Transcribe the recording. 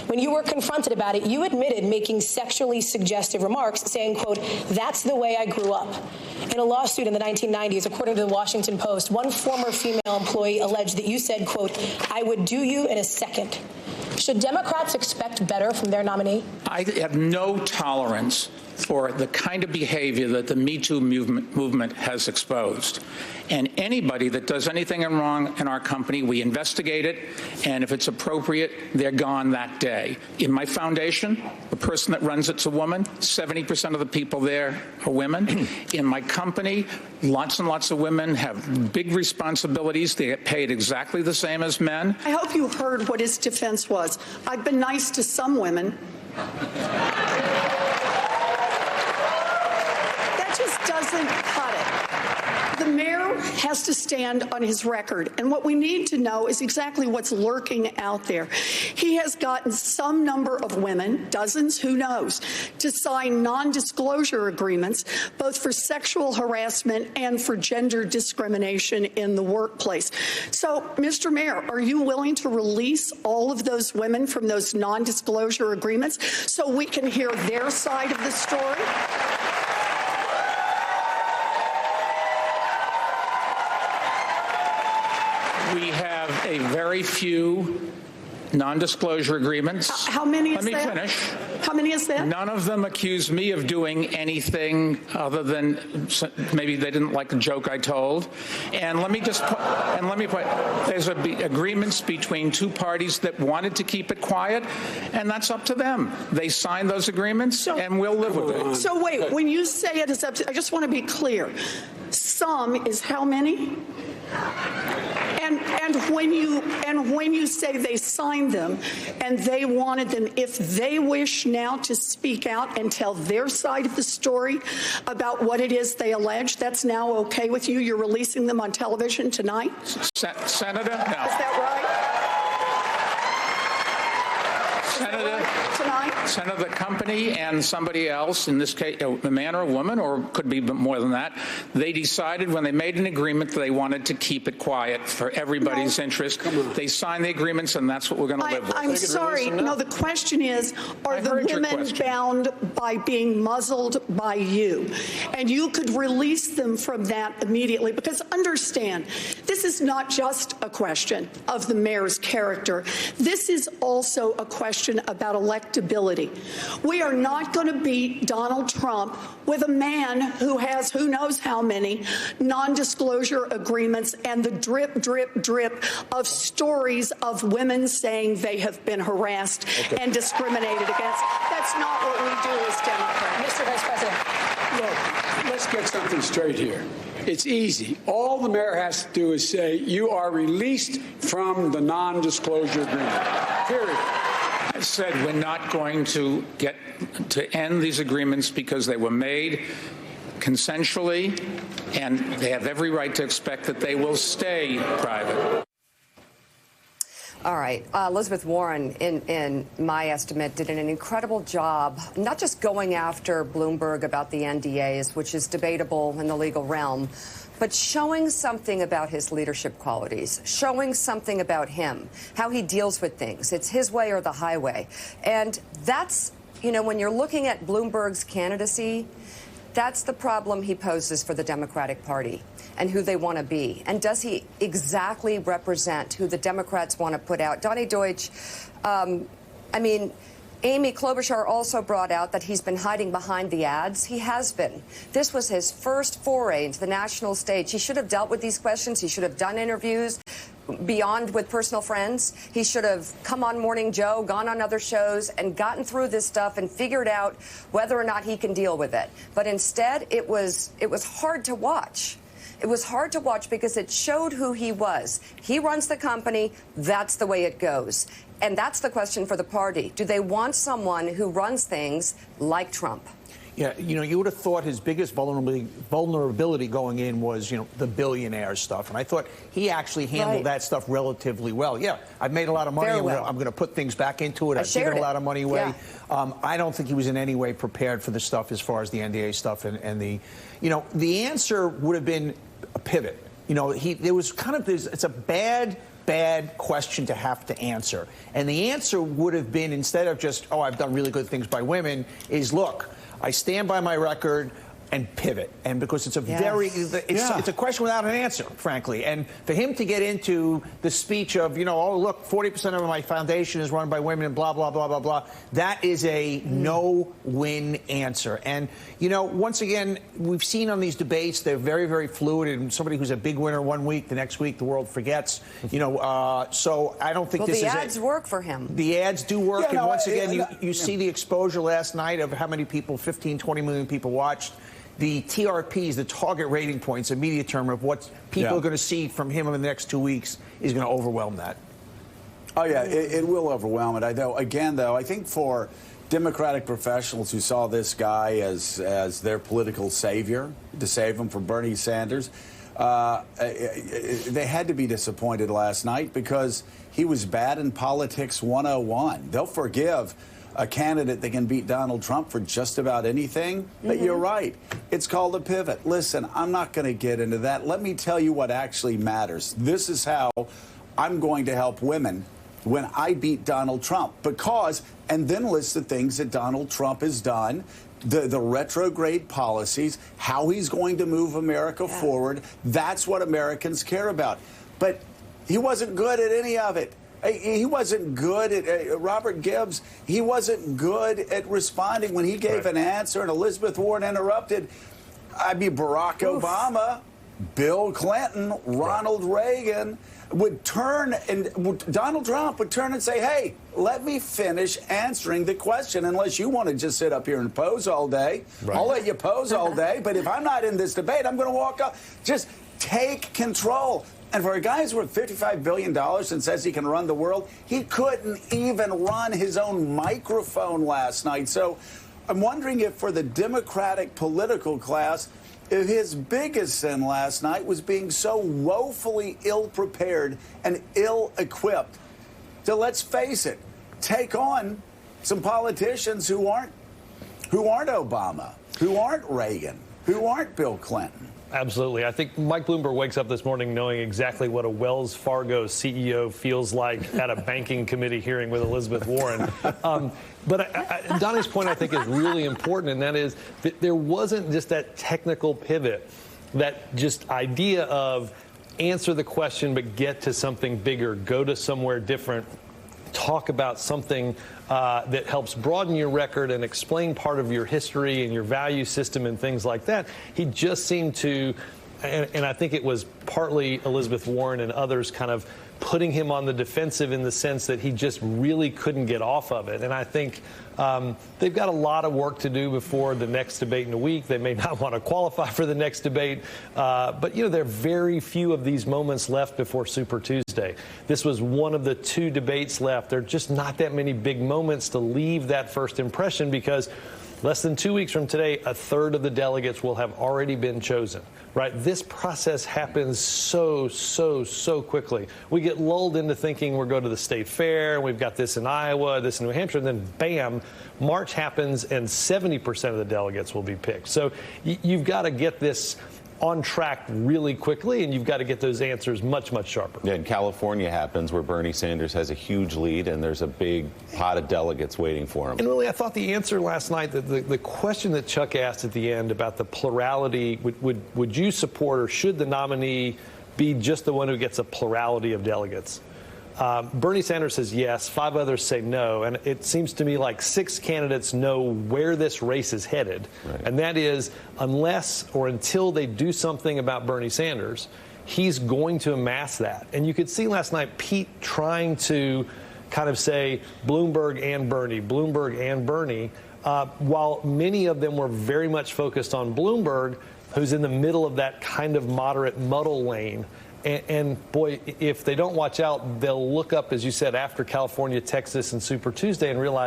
When you were confronted about it, you admitted making sexually suggestive remarks, saying, quote, "That's the way I grew up." In a lawsuit in the 1990s, according to the Washington Post, one former female employee alleged that you said, quote, "I would do you in a second." Should Democrats expect better from their nominee? I have no tolerance for the kind of behavior that the Me Too movement has exposed. And anybody that does anything wrong in our company, we investigate it, and if it's appropriate, they're gone that day. In my foundation, the person that runs it's a woman. 70% of the people there are women. In my company, lots and lots of women have big responsibilities. They get paid exactly the same as men. I hope you heard what his defense was. I've been nice to some women. That just doesn't cut it. The mayor has to stand on his record, and what we need to know is exactly what's lurking out there. He has gotten some number of women, dozens, who knows, to sign non-disclosure agreements, both for sexual harassment and for gender discrimination in the workplace. So, Mr. Mayor, are you willing to release all of those women from those non-disclosure agreements so we can hear their side of the story? We have a very few non-disclosure agreements. How many is that? Let me finish. How many is that? None of them accuse me of doing anything other than maybe they didn't like the joke I told. And let me just put, there's agreements between two parties that wanted to keep it quiet, and that's up to them. They signed those agreements, and we'll live with it. So wait, when you say it is up to, I just want to be clear. Some is how many? And when you say they signed them and they wanted them, if they wish now to speak out and tell their side of the story about what it is they allege, that's now okay with you? You're releasing them on television tonight? Senator? No. Is that right? Senator, the company and somebody else, in this case, a man or a woman, or could be more than that, they decided when they made an agreement that they wanted to keep it quiet for everybody's interest. They signed the agreements, and that's what we're going to live with. I'm sorry. No, the question is, are the women bound by being muzzled by you? And you could release them from that immediately, because understand, this is not just a question of the mayor's character. This is also a question about electability. We are not going to beat Donald Trump with a man who has who knows how many non-disclosure agreements and the drip, drip, drip of stories of women saying they have been harassed and discriminated against. That's not what we do as Democrats. Mr. Vice President. Look, let's get something straight here. It's easy. All the mayor has to do is say, you are released from the non-disclosure agreement, period. I said we're not going to get to end these agreements because they were made consensually, and they have every right to expect that they will stay private. All right. Elizabeth Warren, in my estimate, did an incredible job, not just going after Bloomberg about the NDAs, which is debatable in the legal realm, but showing something about his leadership qualities, showing something about him, how he deals with things. It's his way or the highway. And that's, you know, when you're looking at Bloomberg's candidacy, that's the problem he poses for the Democratic Party and who they want to be. And does he exactly represent who the Democrats want to put out? Donny Deutsch, Amy Klobuchar also brought out that he's been hiding behind the ads. He has been. This was his first foray into the national stage. He should have dealt with these questions. He should have done interviews beyond with personal friends. He should have come on Morning Joe, gone on other shows, and gotten through this stuff and figured out whether or not he can deal with it. But instead, it was hard to watch. It was hard to watch because it showed who he was. He runs the company. That's the way it goes. And that's the question for the party. Do they want someone who runs things like Trump? Yeah, you know, you would have thought his biggest vulnerability going in was, you know, the billionaire stuff. And I thought he actually handled that stuff relatively well. Yeah, I've made a lot of money. I'm going to put things back into it. I've given a lot of money away. Yeah. I don't think he was in any way prepared for the stuff as far as the NDA stuff and the, you know, the answer would have been a pivot. You know, there was kind of this, it's a bad bad question to have to answer. And the answer would have been, instead of just, oh, I've done really good things by women, is, look, I stand by my record and pivot. And because it's a it's a question without an answer, frankly. And for him to get into the speech of, oh, look, 40% of my foundation is run by women and blah, blah, blah, blah, blah, that is a no-win answer. And, once again, we've seen on these debates, they're very, very fluid. And somebody who's a big winner one week, the next week the world forgets. So I don't think this is the ads work for him. The ads do work. And once again, you see the exposure last night of how many people, 15, 20 million people watched. The TRPs, the target rating points, a media term of what people are going to see from him in the next 2 weeks, is going to overwhelm that. Oh, yeah, it will overwhelm it. I think for Democratic professionals who saw this guy as their political savior, to save him from Bernie Sanders, they had to be disappointed last night because he was bad in politics 101. They'll forgive a candidate that can beat Donald Trump for just about anything. But you're right. It's called a pivot. Listen, I'm not going to get into that. Let me tell you what actually matters. This is how I'm going to help women when I beat Donald Trump. Because, and then list the things that Donald Trump has done, the retrograde policies, how he's going to move America forward. That's what Americans care about. But he wasn't good at any of it. He wasn't good at Robert Gibbs. He wasn't good at responding when he gave an answer and Elizabeth Warren interrupted. Barack Obama, Bill Clinton, Ronald Reagan would turn, and Donald Trump would turn and say, hey, let me finish answering the question unless you want to just sit up here and pose all day. I'll let you pose all day, but if I'm not in this debate, I'm going to walk up. Just take control. And for a guy who's worth $55 billion and says he can run the world, he couldn't even run his own microphone last night. So I'm wondering if for the Democratic political class, if his biggest sin last night was being so woefully ill-prepared and ill-equipped to, let's face it, take on some politicians who aren't Obama, who aren't Reagan, who aren't Bill Clinton. Absolutely. I think Mike Bloomberg wakes up this morning knowing exactly what a Wells Fargo CEO feels like at a banking committee hearing with Elizabeth Warren. But Donnie's point, I think, is really important, and that is that there wasn't just that technical pivot, that just idea of answer the question but get to something bigger, go to somewhere different, talk about something that helps broaden your record and explain part of your history and your value system and things like that. He just seemed to, and I think it was partly Elizabeth Warren and others kind of putting him on the defensive in the sense that he just really couldn't get off of it. And I think they've got a lot of work to do before the next debate in a week. They may not want to qualify for the next debate. But, there are very few of these moments left before Super Tuesday. This was one of the 2 debates left. There are just not that many big moments to leave that first impression because less than 2 weeks from today, a third of the delegates will have already been chosen, right? This process happens so quickly. We get lulled into thinking we're going to the state fair, and we've got this in Iowa, this in New Hampshire, and then bam, March happens, and 70% of the delegates will be picked. So you've got to get this on track really quickly, and you've got to get those answers much sharper. Yeah, and California happens where Bernie Sanders has a huge lead, and there's a big pot of delegates waiting for him. And really, I thought the answer last night, the question that Chuck asked at the end about the plurality, would you support or should the nominee be just the one who gets a plurality of delegates? Bernie Sanders says yes, 5 others say no, and it seems to me like 6 candidates know where this race is headed, and that is unless or until they do something about Bernie Sanders, he's going to amass that. And you could see last night Pete trying to kind of say Bloomberg and Bernie, while many of them were very much focused on Bloomberg, who's in the middle of that kind of moderate muddle lane. And boy, if they don't watch out, they'll look up, as you said, after California, Texas, and Super Tuesday and realize